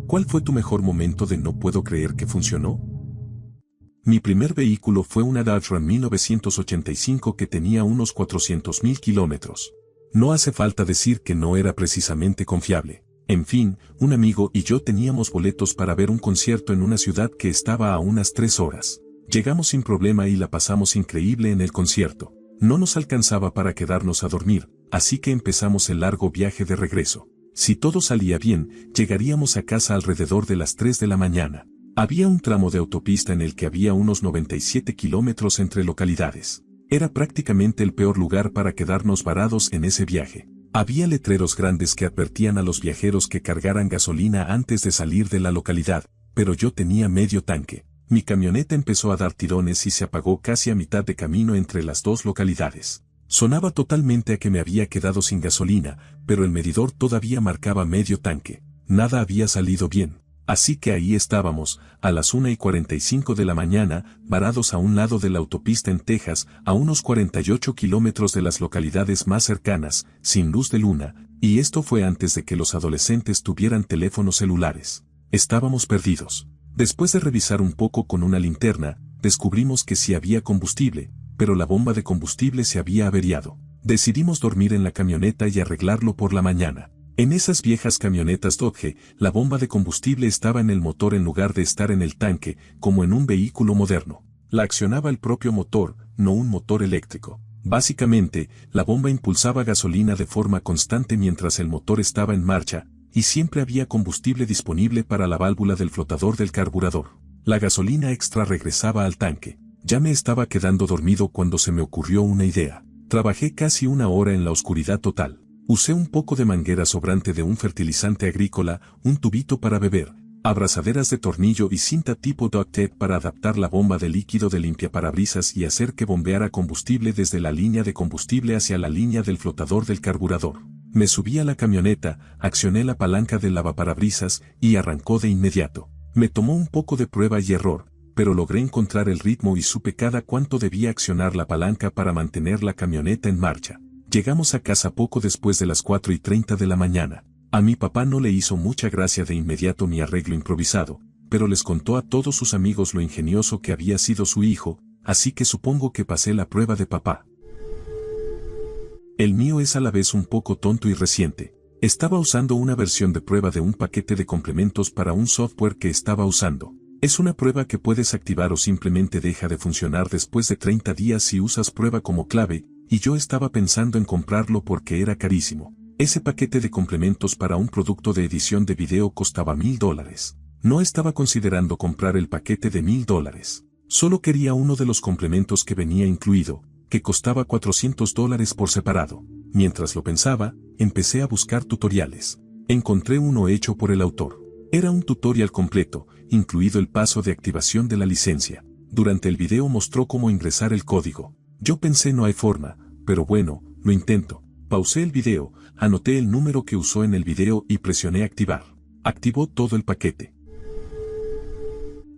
¿Cuál fue tu mejor momento de no puedo creer que funcionó? Mi primer vehículo fue una Dodge Ram 1985 que tenía unos 400.000 kilómetros. No hace falta decir que no era precisamente confiable. En fin, un amigo y yo teníamos boletos para ver un concierto en una ciudad que estaba a unas 3 horas. Llegamos sin problema y la pasamos increíble en el concierto. No nos alcanzaba para quedarnos a dormir, así que empezamos el largo viaje de regreso. Si todo salía bien, llegaríamos a casa alrededor de las 3 de la mañana. Había un tramo de autopista en el que había unos 97 kilómetros entre localidades. Era prácticamente el peor lugar para quedarnos varados en ese viaje. Había letreros grandes que advertían a los viajeros que cargaran gasolina antes de salir de la localidad, pero yo tenía medio tanque. Mi camioneta empezó a dar tirones y se apagó casi a mitad de camino entre las dos localidades. Sonaba totalmente a que me había quedado sin gasolina, pero el medidor todavía marcaba medio tanque. Nada había salido bien. Así que ahí estábamos, a las 1:45 de la mañana, varados a un lado de la autopista en Texas, a unos 48 kilómetros de las localidades más cercanas, sin luz de luna, y esto fue antes de que los adolescentes tuvieran teléfonos celulares. Estábamos perdidos. Después de revisar un poco con una linterna, descubrimos que sí había combustible, pero la bomba de combustible se había averiado. Decidimos dormir en la camioneta y arreglarlo por la mañana. En esas viejas camionetas Dodge, la bomba de combustible estaba en el motor en lugar de estar en el tanque, como en un vehículo moderno. La accionaba el propio motor, no un motor eléctrico. Básicamente, la bomba impulsaba gasolina de forma constante mientras el motor estaba en marcha, y siempre había combustible disponible para la válvula del flotador del carburador. La gasolina extra regresaba al tanque. Ya me estaba quedando dormido cuando se me ocurrió una idea. Trabajé casi 1 hora en la oscuridad total. Usé un poco de manguera sobrante de un fertilizante agrícola, un tubito para beber, abrazaderas de tornillo y cinta tipo duct tape para adaptar la bomba de líquido de limpiaparabrisas y hacer que bombeara combustible desde la línea de combustible hacia la línea del flotador del carburador. Me subí a la camioneta, accioné la palanca del lavaparabrisas y arrancó de inmediato. Me tomó un poco de prueba y error, pero logré encontrar el ritmo y supe cada cuánto debía accionar la palanca para mantener la camioneta en marcha. Llegamos a casa poco después de las 4:30 de la mañana. A mi papá no le hizo mucha gracia de inmediato mi arreglo improvisado, pero les contó a todos sus amigos lo ingenioso que había sido su hijo, así que supongo que pasé la prueba de papá. El mío es a la vez un poco tonto y reciente. Estaba usando una versión de prueba de un paquete de complementos para un software que estaba usando. Es una prueba que puedes activar o simplemente deja de funcionar después de 30 días si usas prueba como clave, y yo estaba pensando en comprarlo porque era carísimo. Ese paquete de complementos para un producto de edición de video costaba $1,000. No estaba considerando comprar el paquete de $1,000. Solo quería uno de los complementos que venía incluido, que costaba $400 por separado. Mientras lo pensaba, empecé a buscar tutoriales. Encontré uno hecho por el autor. Era un tutorial completo, incluido el paso de activación de la licencia. Durante el video mostró cómo ingresar el código. Yo pensé no hay forma, pero bueno, lo intento. Pausé el video, anoté el número que usó en el video y presioné activar. Activó todo el paquete.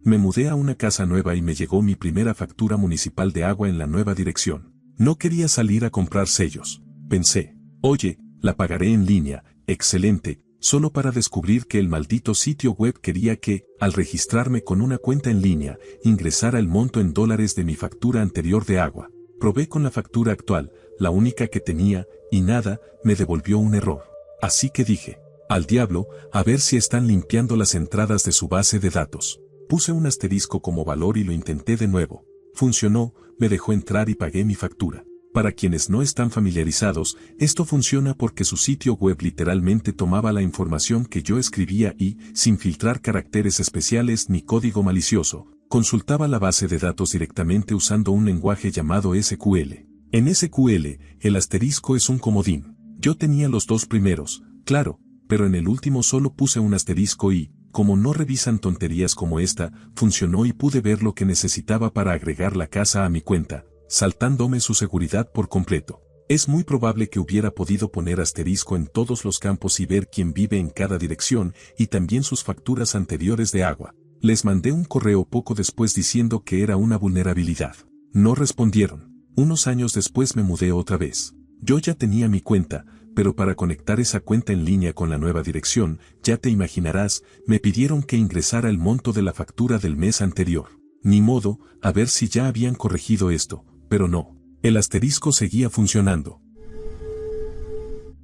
Me mudé a una casa nueva y me llegó mi primera factura municipal de agua en la nueva dirección. No quería salir a comprar sellos. Pensé, oye, la pagaré en línea, excelente, solo para descubrir que el maldito sitio web quería que, al registrarme con una cuenta en línea, ingresara el monto en dólares de mi factura anterior de agua. Probé con la factura actual, la única que tenía, y nada, me devolvió un error. Así que dije, al diablo, a ver si están limpiando las entradas de su base de datos. Puse un asterisco como valor y lo intenté de nuevo. Funcionó, me dejó entrar y pagué mi factura. Para quienes no están familiarizados, esto funciona porque su sitio web literalmente tomaba la información que yo escribía y, sin filtrar caracteres especiales ni código malicioso, consultaba la base de datos directamente usando un lenguaje llamado SQL. En SQL, el asterisco es un comodín. Yo tenía los dos primeros, claro, pero en el último solo puse un asterisco y, como no revisan tonterías como esta, funcionó y pude ver lo que necesitaba para agregar la casa a mi cuenta, saltándome su seguridad por completo. Es muy probable que hubiera podido poner asterisco en todos los campos y ver quién vive en cada dirección y también sus facturas anteriores de agua. Les mandé un correo poco después diciendo que era una vulnerabilidad. No respondieron. Unos años después me mudé otra vez. Yo ya tenía mi cuenta, pero para conectar esa cuenta en línea con la nueva dirección, ya te imaginarás, me pidieron que ingresara el monto de la factura del mes anterior. Ni modo, a ver si ya habían corregido esto, pero no. El asterisco seguía funcionando.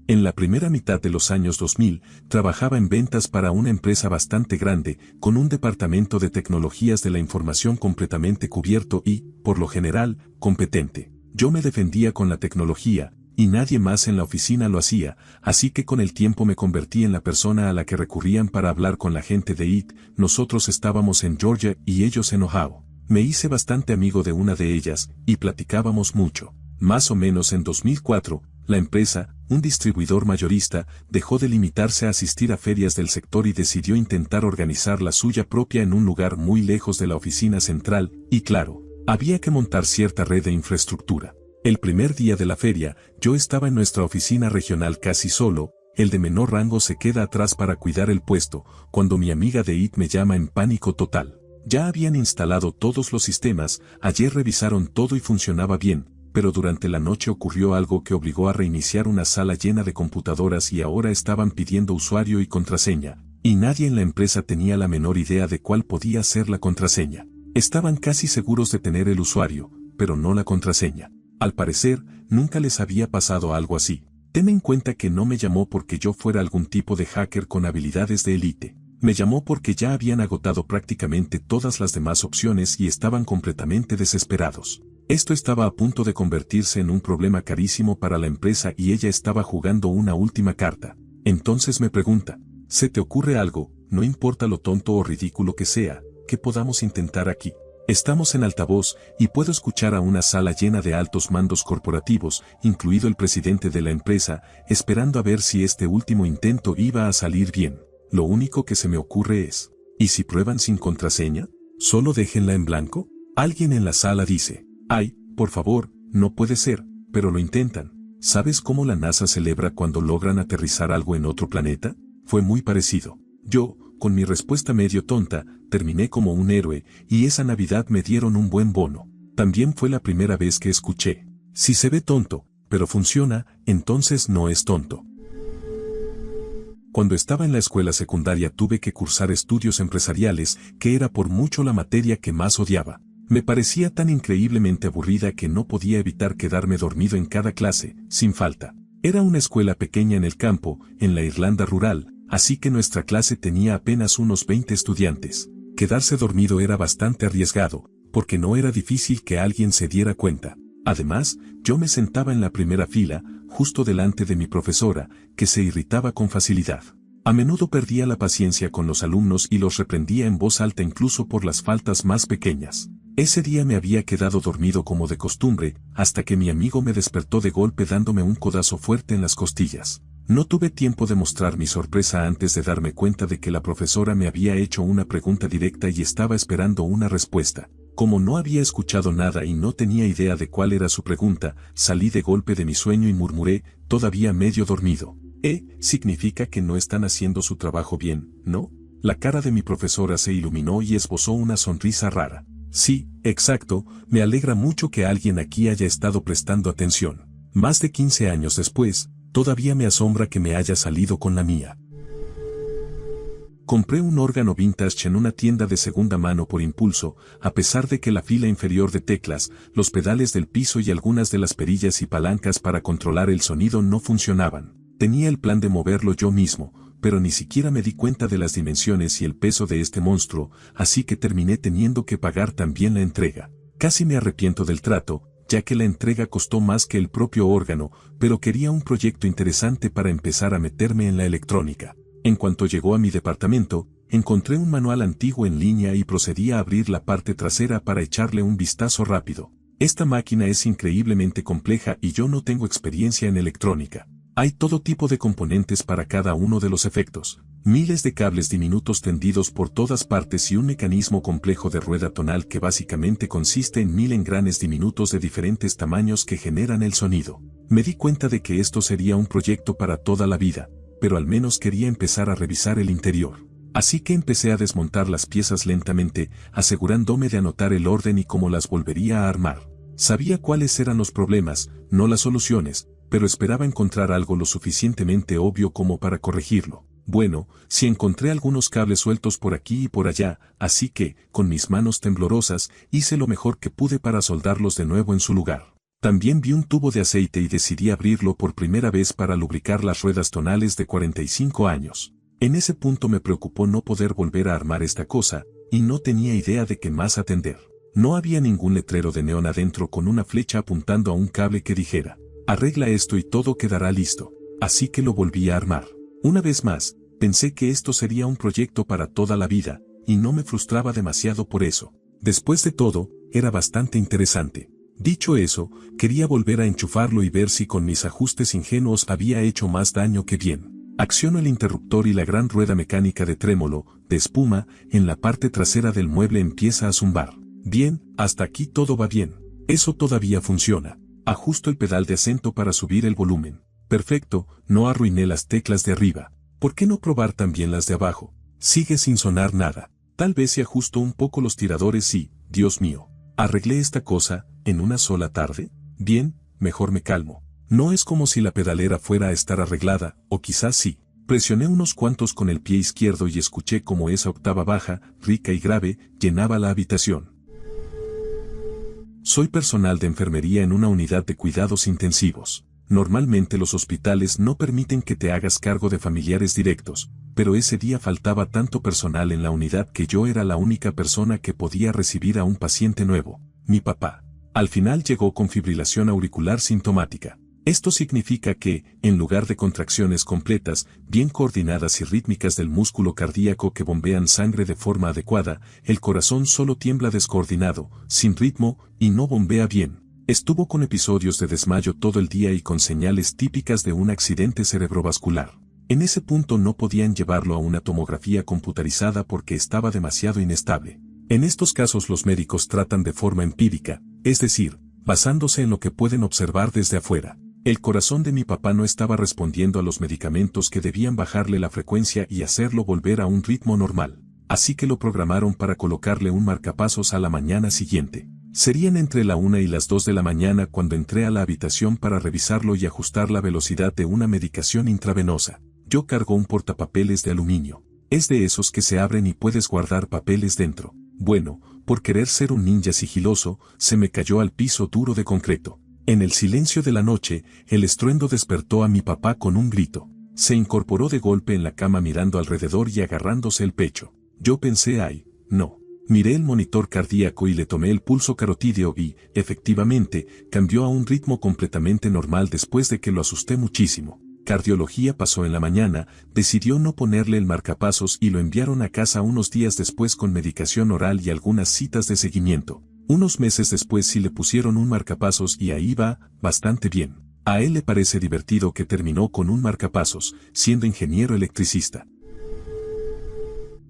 En la primera mitad de los años 2000, trabajaba en ventas para una empresa bastante grande, con un departamento de tecnologías de la información completamente cubierto y, por lo general, competente. Yo me defendía con la tecnología, y nadie más en la oficina lo hacía, así que con el tiempo me convertí en la persona a la que recurrían para hablar con la gente de IT. Nosotros estábamos en Georgia y ellos en Ohio. Me hice bastante amigo de una de ellas, y platicábamos mucho. Más o menos en 2004, la empresa, un distribuidor mayorista, dejó de limitarse a asistir a ferias del sector y decidió intentar organizar la suya propia en un lugar muy lejos de la oficina central, y claro, había que montar cierta red de infraestructura. El primer día de la feria, yo estaba en nuestra oficina regional casi solo, el de menor rango se queda atrás para cuidar el puesto, cuando mi amiga de IT me llama en pánico total. Ya habían instalado todos los sistemas, ayer revisaron todo y funcionaba bien, pero durante la noche ocurrió algo que obligó a reiniciar una sala llena de computadoras y ahora estaban pidiendo usuario y contraseña, y nadie en la empresa tenía la menor idea de cuál podía ser la contraseña. Estaban casi seguros de tener el usuario, pero no la contraseña. Al parecer, nunca les había pasado algo así. Ten en cuenta que no me llamó porque yo fuera algún tipo de hacker con habilidades de élite. Me llamó porque ya habían agotado prácticamente todas las demás opciones y estaban completamente desesperados. Esto estaba a punto de convertirse en un problema carísimo para la empresa y ella estaba jugando una última carta. Entonces me pregunta, ¿se te ocurre algo, no importa lo tonto o ridículo que sea, que podamos intentar aquí? Estamos en altavoz y puedo escuchar a una sala llena de altos mandos corporativos, incluido el presidente de la empresa, esperando a ver si este último intento iba a salir bien. Lo único que se me ocurre es, ¿y si prueban sin contraseña? ¿Solo déjenla en blanco? Alguien en la sala dice, ay, por favor, no puede ser, pero lo intentan. ¿Sabes cómo la NASA celebra cuando logran aterrizar algo en otro planeta? Fue muy parecido. Yo, con mi respuesta medio tonta, terminé como un héroe, y esa Navidad me dieron un buen bono. También fue la primera vez que escuché, si se ve tonto, pero funciona, entonces no es tonto. Cuando estaba en la escuela secundaria tuve que cursar estudios empresariales, que era por mucho la materia que más odiaba. Me parecía tan increíblemente aburrida que no podía evitar quedarme dormido en cada clase, sin falta. Era una escuela pequeña en el campo, en la Irlanda rural, así que nuestra clase tenía apenas unos 20 estudiantes. Quedarse dormido era bastante arriesgado, porque no era difícil que alguien se diera cuenta. Además, yo me sentaba en la primera fila, justo delante de mi profesora, que se irritaba con facilidad. A menudo perdía la paciencia con los alumnos y los reprendía en voz alta incluso por las faltas más pequeñas. Ese día me había quedado dormido como de costumbre, hasta que mi amigo me despertó de golpe dándome un codazo fuerte en las costillas. No tuve tiempo de mostrar mi sorpresa antes de darme cuenta de que la profesora me había hecho una pregunta directa y estaba esperando una respuesta. Como no había escuchado nada y no tenía idea de cuál era su pregunta, salí de golpe de mi sueño y murmuré, todavía medio dormido. Significa que no están haciendo su trabajo bien, ¿no? La cara de mi profesora se iluminó y esbozó una sonrisa rara. Sí, exacto, me alegra mucho que alguien aquí haya estado prestando atención. Más de 15 años después, todavía me asombra que me haya salido con la mía. Compré un órgano vintage en una tienda de segunda mano por impulso, a pesar de que la fila inferior de teclas, los pedales del piso y algunas de las perillas y palancas para controlar el sonido no funcionaban. Tenía el plan de moverlo yo mismo, pero ni siquiera me di cuenta de las dimensiones y el peso de este monstruo, así que terminé teniendo que pagar también la entrega. Casi me arrepiento del trato, ya que la entrega costó más que el propio órgano, pero quería un proyecto interesante para empezar a meterme en la electrónica. En cuanto llegó a mi departamento, encontré un manual antiguo en línea y procedí a abrir la parte trasera para echarle un vistazo rápido. Esta máquina es increíblemente compleja y yo no tengo experiencia en electrónica. Hay todo tipo de componentes para cada uno de los efectos, miles de cables diminutos tendidos por todas partes y un mecanismo complejo de rueda tonal que básicamente consiste en 1000 engranes diminutos de diferentes tamaños que generan el sonido. Me di cuenta de que esto sería un proyecto para toda la vida, pero al menos quería empezar a revisar el interior. Así que empecé a desmontar las piezas lentamente, asegurándome de anotar el orden y cómo las volvería a armar. Sabía cuáles eran los problemas, no las soluciones, pero esperaba encontrar algo lo suficientemente obvio como para corregirlo. Bueno, si encontré algunos cables sueltos por aquí y por allá, así que, con mis manos temblorosas, hice lo mejor que pude para soldarlos de nuevo en su lugar. También vi un tubo de aceite y decidí abrirlo por primera vez para lubricar las ruedas tonales de 45 años. En ese punto me preocupó no poder volver a armar esta cosa, y no tenía idea de qué más atender. No había ningún letrero de neón adentro con una flecha apuntando a un cable que dijera, arregla esto y todo quedará listo. Así que lo volví a armar. Una vez más, pensé que esto sería un proyecto para toda la vida, y no me frustraba demasiado por eso. Después de todo, era bastante interesante. Dicho eso, quería volver a enchufarlo y ver si con mis ajustes ingenuos había hecho más daño que bien. Acciono el interruptor y la gran rueda mecánica de trémolo, de espuma, en la parte trasera del mueble empieza a zumbar. Bien, hasta aquí todo va bien. Eso todavía funciona. Ajusto el pedal de acento para subir el volumen. Perfecto, no arruiné las teclas de arriba. ¿Por qué no probar también las de abajo? Sigue sin sonar nada. Tal vez si ajusto un poco los tiradores y, Dios mío, ¿arreglé esta cosa en una sola tarde? Bien, mejor me calmo. No es como si la pedalera fuera a estar arreglada, o quizás sí. Presioné unos cuantos con el pie izquierdo y escuché como esa octava baja, rica y grave, llenaba la habitación. Soy personal de enfermería en una unidad de cuidados intensivos. Normalmente los hospitales no permiten que te hagas cargo de familiares directos, pero ese día faltaba tanto personal en la unidad que yo era la única persona que podía recibir a un paciente nuevo, mi papá. Al final llegó con fibrilación auricular sintomática. Esto significa que, en lugar de contracciones completas, bien coordinadas y rítmicas del músculo cardíaco que bombean sangre de forma adecuada, el corazón solo tiembla descoordinado, sin ritmo, y no bombea bien. Estuvo con episodios de desmayo todo el día y con señales típicas de un accidente cerebrovascular. En ese punto no podían llevarlo a una tomografía computarizada porque estaba demasiado inestable. En estos casos los médicos tratan de forma empírica, es decir, basándose en lo que pueden observar desde afuera. El corazón de mi papá no estaba respondiendo a los medicamentos que debían bajarle la frecuencia y hacerlo volver a un ritmo normal. Así que lo programaron para colocarle un marcapasos a la mañana siguiente. Serían entre la 1 y las 2 de la mañana cuando entré a la habitación para revisarlo y ajustar la velocidad de una medicación intravenosa. Yo cargo un portapapeles de aluminio. Es de esos que se abren y puedes guardar papeles dentro. Bueno, por querer ser un ninja sigiloso, se me cayó al piso duro de concreto. En el silencio de la noche, el estruendo despertó a mi papá con un grito. Se incorporó de golpe en la cama mirando alrededor y agarrándose el pecho. Yo pensé, ay, no. Miré el monitor cardíaco y le tomé el pulso carotídeo y, efectivamente, cambió a un ritmo completamente normal después de que lo asusté muchísimo. Cardiología pasó en la mañana, decidió no ponerle el marcapasos y lo enviaron a casa unos días después con medicación oral y algunas citas de seguimiento. Unos meses después sí le pusieron un marcapasos y ahí va, bastante bien. A él le parece divertido que terminó con un marcapasos, siendo ingeniero electricista.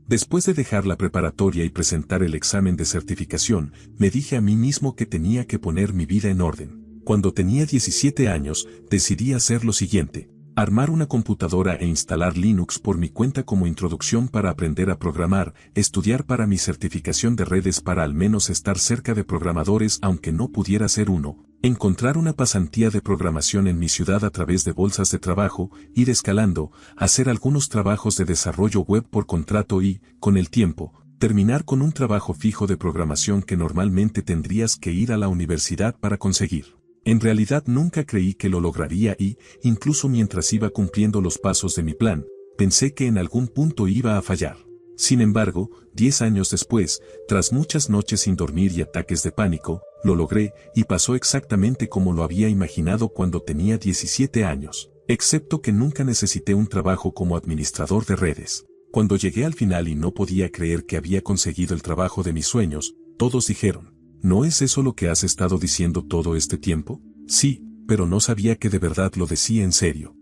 Después de dejar la preparatoria y presentar el examen de certificación, me dije a mí mismo que tenía que poner mi vida en orden. Cuando tenía 17 años, decidí hacer lo siguiente. Armar una computadora e instalar Linux por mi cuenta como introducción para aprender a programar, estudiar para mi certificación de redes para al menos estar cerca de programadores aunque no pudiera ser uno, encontrar una pasantía de programación en mi ciudad a través de bolsas de trabajo, ir escalando, hacer algunos trabajos de desarrollo web por contrato y, con el tiempo, terminar con un trabajo fijo de programación que normalmente tendrías que ir a la universidad para conseguir. En realidad nunca creí que lo lograría y, incluso mientras iba cumpliendo los pasos de mi plan, pensé que en algún punto iba a fallar. Sin embargo, 10 años después, tras muchas noches sin dormir y ataques de pánico, lo logré y pasó exactamente como lo había imaginado cuando tenía 17 años, excepto que nunca necesité un trabajo como administrador de redes. Cuando llegué al final y no podía creer que había conseguido el trabajo de mis sueños, todos dijeron, ¿no es eso lo que has estado diciendo todo este tiempo? Sí, pero no sabía que de verdad lo decía en serio.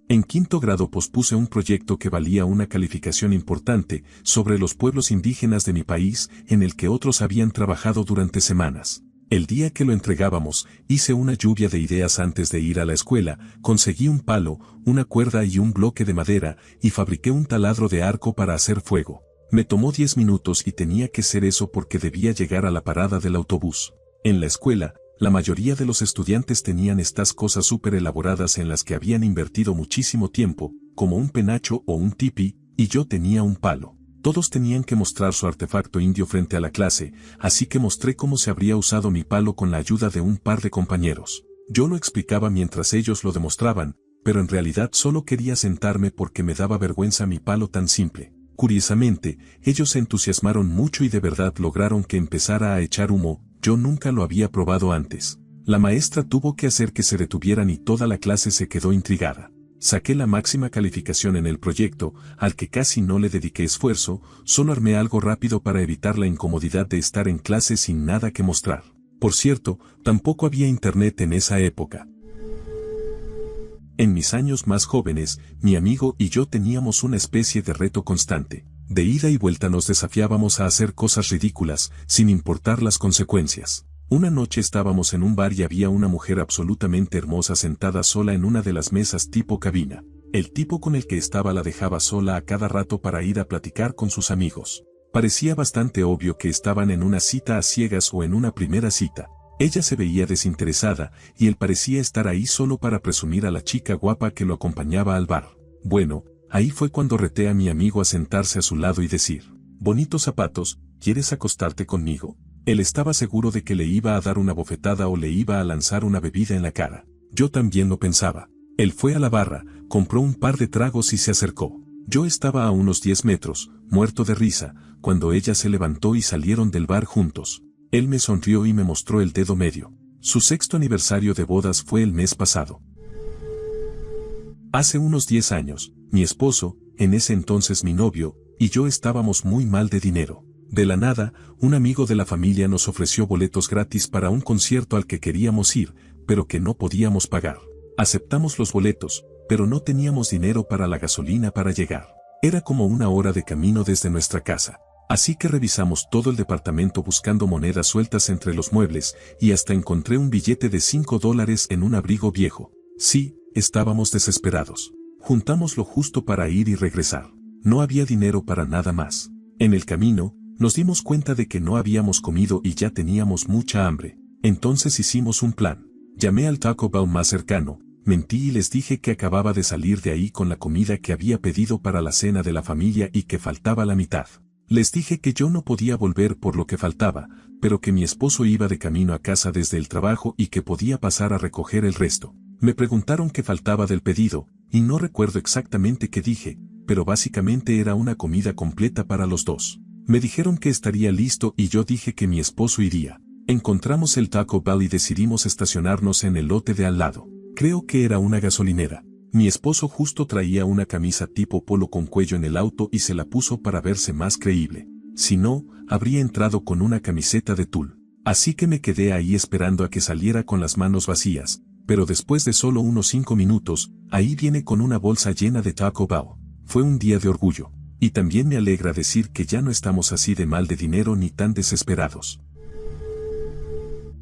En quinto grado pospuse un proyecto que valía una calificación importante sobre los pueblos indígenas de mi país en el que otros habían trabajado durante semanas. El día que lo entregábamos, hice una lluvia de ideas antes de ir a la escuela, conseguí un palo, una cuerda y un bloque de madera y fabriqué un taladro de arco para hacer fuego. Me tomó 10 minutos y tenía que ser eso porque debía llegar a la parada del autobús. En la escuela, La mayoría de los estudiantes tenían estas cosas súper elaboradas en las que habían invertido muchísimo tiempo, como un penacho o un tipi, y yo tenía un palo. Todos tenían que mostrar su artefacto indio frente a la clase, así que mostré cómo se habría usado mi palo con la ayuda de un par de compañeros. Yo lo explicaba mientras ellos lo demostraban, pero en realidad solo quería sentarme porque me daba vergüenza mi palo tan simple. Curiosamente, ellos se entusiasmaron mucho y de verdad lograron que empezara a echar humo. Yo nunca lo había probado antes. La maestra tuvo que hacer que se detuvieran y toda la clase se quedó intrigada. Saqué la máxima calificación en el proyecto, al que casi no le dediqué esfuerzo, solo armé algo rápido para evitar la incomodidad de estar en clase sin nada que mostrar. Por cierto, tampoco había internet en esa época. En mis años más jóvenes, mi amigo y yo teníamos una especie de reto constante. De ida y vuelta nos desafiábamos a hacer cosas ridículas, sin importar las consecuencias. Una noche estábamos en un bar y había una mujer absolutamente hermosa sentada sola en una de las mesas tipo cabina. El tipo con el que estaba la dejaba sola a cada rato para ir a platicar con sus amigos. Parecía bastante obvio que estaban en una cita a ciegas o en una primera cita. Ella se veía desinteresada, y él parecía estar ahí solo para presumir a la chica guapa que lo acompañaba al bar. Bueno, ahí fue cuando reté a mi amigo a sentarse a su lado y decir: «Bonitos zapatos, ¿quieres acostarte conmigo?». Él estaba seguro de que le iba a dar una bofetada o le iba a lanzar una bebida en la cara. Yo también lo pensaba. Él fue a la barra, compró un par de tragos y se acercó. Yo estaba a unos 10 metros, muerto de risa, cuando ella se levantó y salieron del bar juntos. Él me sonrió y me mostró el dedo medio. Su 6º aniversario de bodas fue el mes pasado. Hace unos 10 años, mi esposo, en ese entonces mi novio, y yo estábamos muy mal de dinero. De la nada, un amigo de la familia nos ofreció boletos gratis para un concierto al que queríamos ir, pero que no podíamos pagar. Aceptamos los boletos, pero no teníamos dinero para la gasolina para llegar. Era como una hora de camino desde nuestra casa. Así que revisamos todo el departamento buscando monedas sueltas entre los muebles, y hasta encontré un billete de $5 en un abrigo viejo. Sí, estábamos desesperados. Juntamos lo justo para ir y regresar. No había dinero para nada más. En el camino, nos dimos cuenta de que no habíamos comido y ya teníamos mucha hambre. Entonces hicimos un plan. Llamé al Taco Bell más cercano, mentí y les dije que acababa de salir de ahí con la comida que había pedido para la cena de la familia y que faltaba la mitad. Les dije que yo no podía volver por lo que faltaba, pero que mi esposo iba de camino a casa desde el trabajo y que podía pasar a recoger el resto. Me preguntaron qué faltaba del pedido, y no recuerdo exactamente qué dije, pero básicamente era una comida completa para los dos. Me dijeron que estaría listo y yo dije que mi esposo iría. Encontramos el Taco Bell y decidimos estacionarnos en el lote de al lado. Creo que era una gasolinera. Mi esposo justo traía una camisa tipo polo con cuello en el auto y se la puso para verse más creíble. Si no, habría entrado con una camiseta de tul. Así que me quedé ahí esperando a que saliera con las manos vacías, pero después de solo unos 5 minutos, ahí viene con una bolsa llena de Taco Bell. Fue un día de orgullo. Y también me alegra decir que ya no estamos así de mal de dinero ni tan desesperados.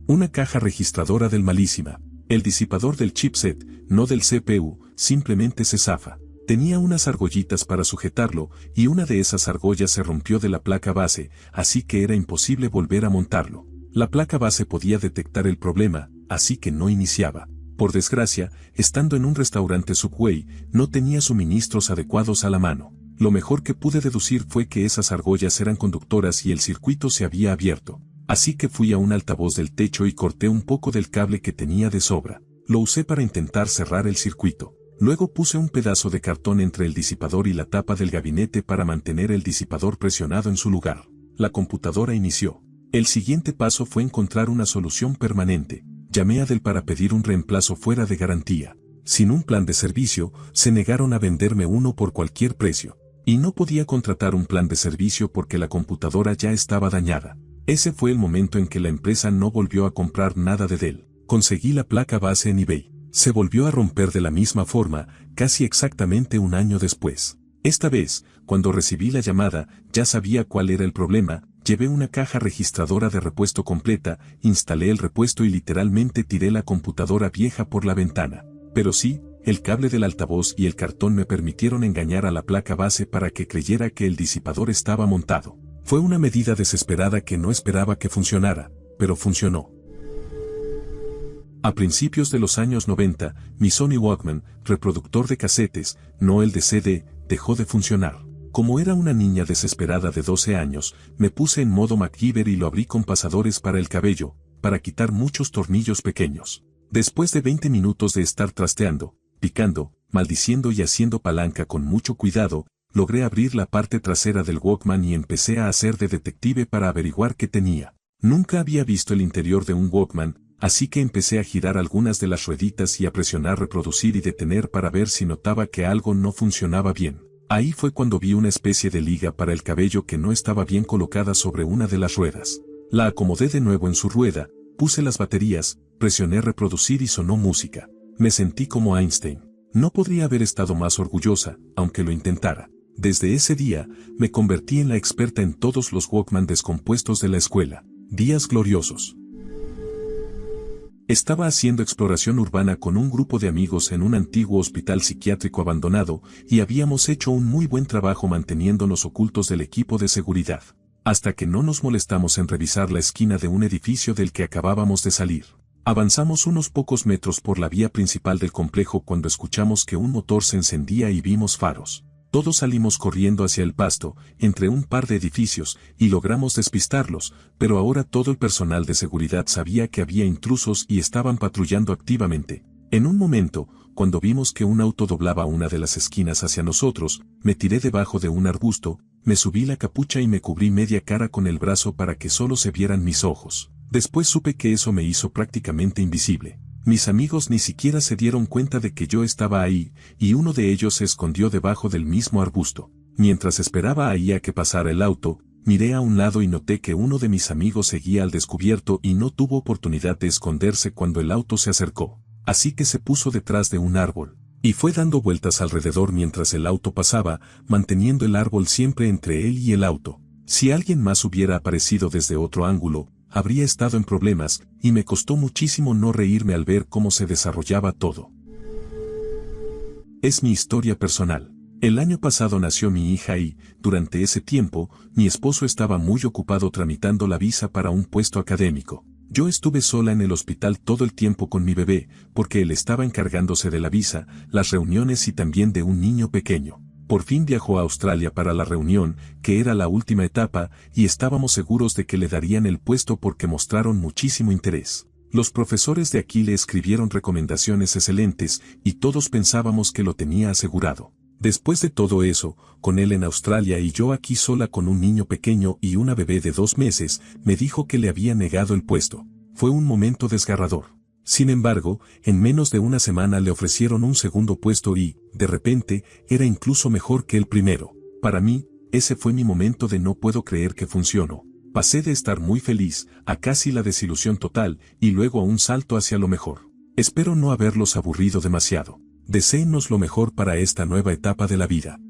Una caja registradora del malísima. El disipador del chipset, no del CPU, simplemente se zafa. Tenía unas argollitas para sujetarlo, y una de esas argollas se rompió de la placa base, así que era imposible volver a montarlo. La placa base podía detectar el problema, así que no iniciaba. Por desgracia, estando en un restaurante Subway, no tenía suministros adecuados a la mano. Lo mejor que pude deducir fue que esas argollas eran conductoras y el circuito se había abierto. Así que fui a un altavoz del techo y corté un poco del cable que tenía de sobra. Lo usé para intentar cerrar el circuito. Luego puse un pedazo de cartón entre el disipador y la tapa del gabinete para mantener el disipador presionado en su lugar. La computadora inició. El siguiente paso fue encontrar una solución permanente. Llamé a Dell para pedir un reemplazo fuera de garantía. Sin un plan de servicio, se negaron a venderme uno por cualquier precio. Y no podía contratar un plan de servicio porque la computadora ya estaba dañada. Ese fue el momento en que la empresa no volvió a comprar nada de Dell. Conseguí la placa base en eBay. Se volvió a romper de la misma forma, casi exactamente un año después. Esta vez, cuando recibí la llamada, ya sabía cuál era el problema. Llevé una caja registradora de repuesto completa, instalé el repuesto y literalmente tiré la computadora vieja por la ventana. Pero sí, el cable del altavoz y el cartón me permitieron engañar a la placa base para que creyera que el disipador estaba montado. Fue una medida desesperada que no esperaba que funcionara, pero funcionó. A principios de los años 90, mi Sony Walkman, reproductor de casetes, no el de CD, dejó de funcionar. Como era una niña desesperada de 12 años, me puse en modo MacGyver y lo abrí con pasadores para el cabello, para quitar muchos tornillos pequeños. Después de 20 minutos de estar trasteando, picando, maldiciendo y haciendo palanca con mucho cuidado, logré abrir la parte trasera del Walkman y empecé a hacer de detective para averiguar qué tenía. Nunca había visto el interior de un Walkman, así que empecé a girar algunas de las rueditas y a presionar reproducir y detener para ver si notaba que algo no funcionaba bien. Ahí fue cuando vi una especie de liga para el cabello que no estaba bien colocada sobre una de las ruedas. La acomodé de nuevo en su rueda, puse las baterías, presioné reproducir y sonó música. Me sentí como Einstein. No podría haber estado más orgullosa, aunque lo intentara. Desde ese día, me convertí en la experta en todos los Walkman descompuestos de la escuela. Días gloriosos. Estaba haciendo exploración urbana con un grupo de amigos en un antiguo hospital psiquiátrico abandonado, y habíamos hecho un muy buen trabajo manteniéndonos ocultos del equipo de seguridad, hasta que no nos molestamos en revisar la esquina de un edificio del que acabábamos de salir. Avanzamos unos pocos metros por la vía principal del complejo cuando escuchamos que un motor se encendía y vimos faros. Todos salimos corriendo hacia el pasto, entre un par de edificios, y logramos despistarlos, pero ahora todo el personal de seguridad sabía que había intrusos y estaban patrullando activamente. En un momento, cuando vimos que un auto doblaba una de las esquinas hacia nosotros, me tiré debajo de un arbusto, me subí la capucha y me cubrí media cara con el brazo para que solo se vieran mis ojos. Después supe que eso me hizo prácticamente invisible. Mis amigos ni siquiera se dieron cuenta de que yo estaba ahí, y uno de ellos se escondió debajo del mismo arbusto. Mientras esperaba ahí a que pasara el auto, miré a un lado y noté que uno de mis amigos seguía al descubierto y no tuvo oportunidad de esconderse cuando el auto se acercó. Así que se puso detrás de un árbol, y fue dando vueltas alrededor mientras el auto pasaba, manteniendo el árbol siempre entre él y el auto. Si alguien más hubiera aparecido desde otro ángulo, habría estado en problemas, y me costó muchísimo no reírme al ver cómo se desarrollaba todo. Es mi historia personal. El año pasado nació mi hija y, durante ese tiempo, mi esposo estaba muy ocupado tramitando la visa para un puesto académico. Yo estuve sola en el hospital todo el tiempo con mi bebé, porque él estaba encargándose de la visa, las reuniones y también de un niño pequeño. Por fin viajó a Australia para la reunión, que era la última etapa, y estábamos seguros de que le darían el puesto porque mostraron muchísimo interés. Los profesores de aquí le escribieron recomendaciones excelentes, y todos pensábamos que lo tenía asegurado. Después de todo eso, con él en Australia y yo aquí sola con un niño pequeño y una bebé de 2 meses, me dijo que le había negado el puesto. Fue un momento desgarrador. Sin embargo, en menos de una semana le ofrecieron un segundo puesto y, de repente, era incluso mejor que el primero. Para mí, ese fue mi momento de no puedo creer que funcionó. Pasé de estar muy feliz, a casi la desilusión total, y luego a un salto hacia lo mejor. Espero no haberlos aburrido demasiado. Deséennos lo mejor para esta nueva etapa de la vida.